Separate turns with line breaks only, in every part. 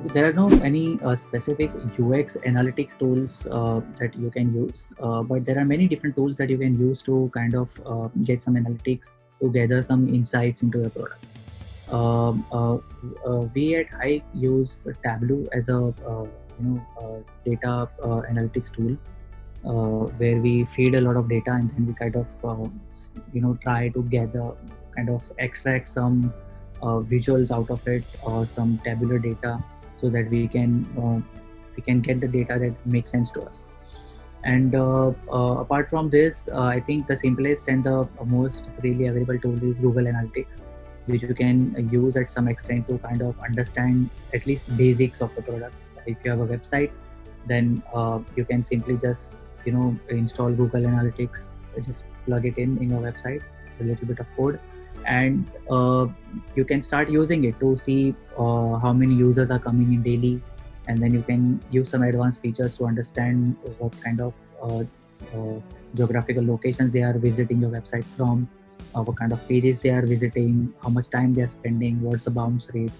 There are no any specific UX analytics tools that you can use, but there are many different tools that you can use to kind of get some analytics to gather some insights into your products. We at Hike use Tableau as a data analytics tool, where we feed a lot of data and then we kind of try to gather, kind of extract some visuals out of it or some tabular data, so that we can get the data that makes sense to us. And apart from this, I think the simplest and the most freely available tool is Google Analytics, which you can use at some extent to kind of understand at least basics of the product. If you have a website, then you can simply just install Google Analytics, just plug it in your website, a little bit of code, and you can start using it to see how many users are coming in daily, and then you can use some advanced features to understand what kind of geographical locations they are visiting your websites from, what kind of pages they are visiting, how much time they are spending, what's the bounce rate.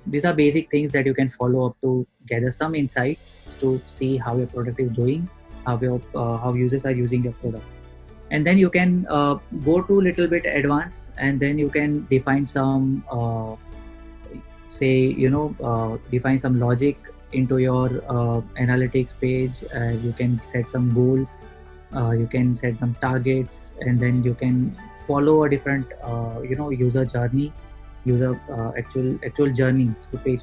These are basic things that you can follow up to gather some insights to see how your product is doing, how users are using your products. And then you can go to a little bit advanced, and then you can define some define some logic into your analytics page. You can set some goals, you can set some targets, and then you can follow a different user journey, actual journey to page,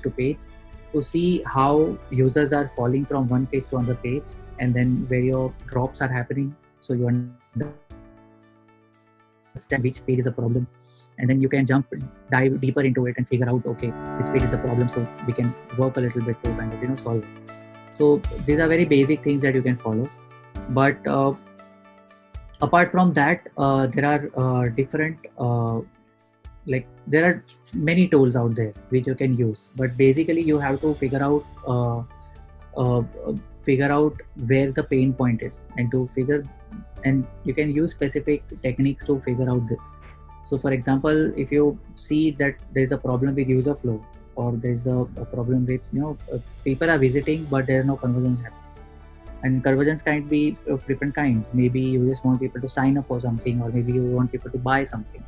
to see how users are falling from one page to another page, and then where your drops are happening, so you understand which page is a problem. And then you can dive deeper into it and figure out, okay, this page is a problem, so we can work a little bit to kind of solve it. So these are very basic things that you can follow. But apart from that, there are different there are many tools out there which you can use, but basically you have to figure out where the pain point is, and you can use specific techniques to figure out this. So for example, if you see that there's a problem with user flow, or there's a problem with people are visiting but there are no conversions happening. And conversions can be of different kinds. Maybe you just want people to sign up for something, or maybe you want people to buy something.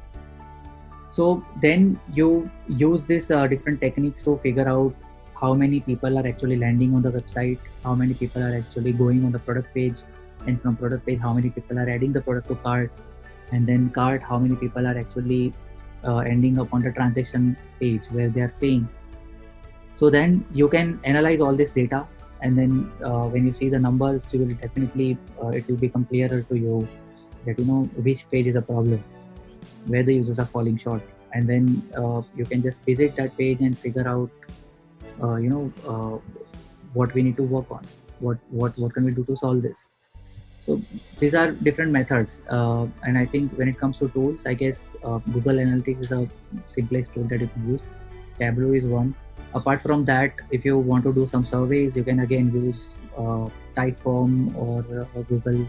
So then you use this different techniques to figure out how many people are actually landing on the website, how many people are actually going on the product page, and from product page, how many people are adding the product to cart, and then cart, how many people are actually ending up on the transaction page where they are paying. So then you can analyze all this data, and then when you see the numbers, you will definitely it will become clearer to you that which page is a problem, where the users are falling short, and then you can just visit that page and figure out what we need to work on, what can we do to solve this. So these are different methods, and I think when it comes to tools, I guess Google Analytics is a simplest tool that you can use. Tableau is one. Apart from that, if you want to do some surveys, you can again use Typeform or Google.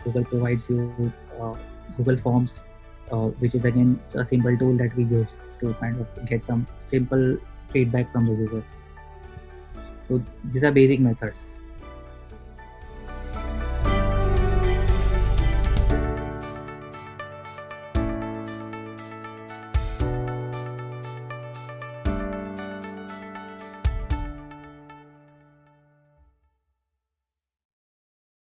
Google provides you Google Forms, which is again a simple tool that we use to kind of get some simple feedback from the users. So these are basic methods.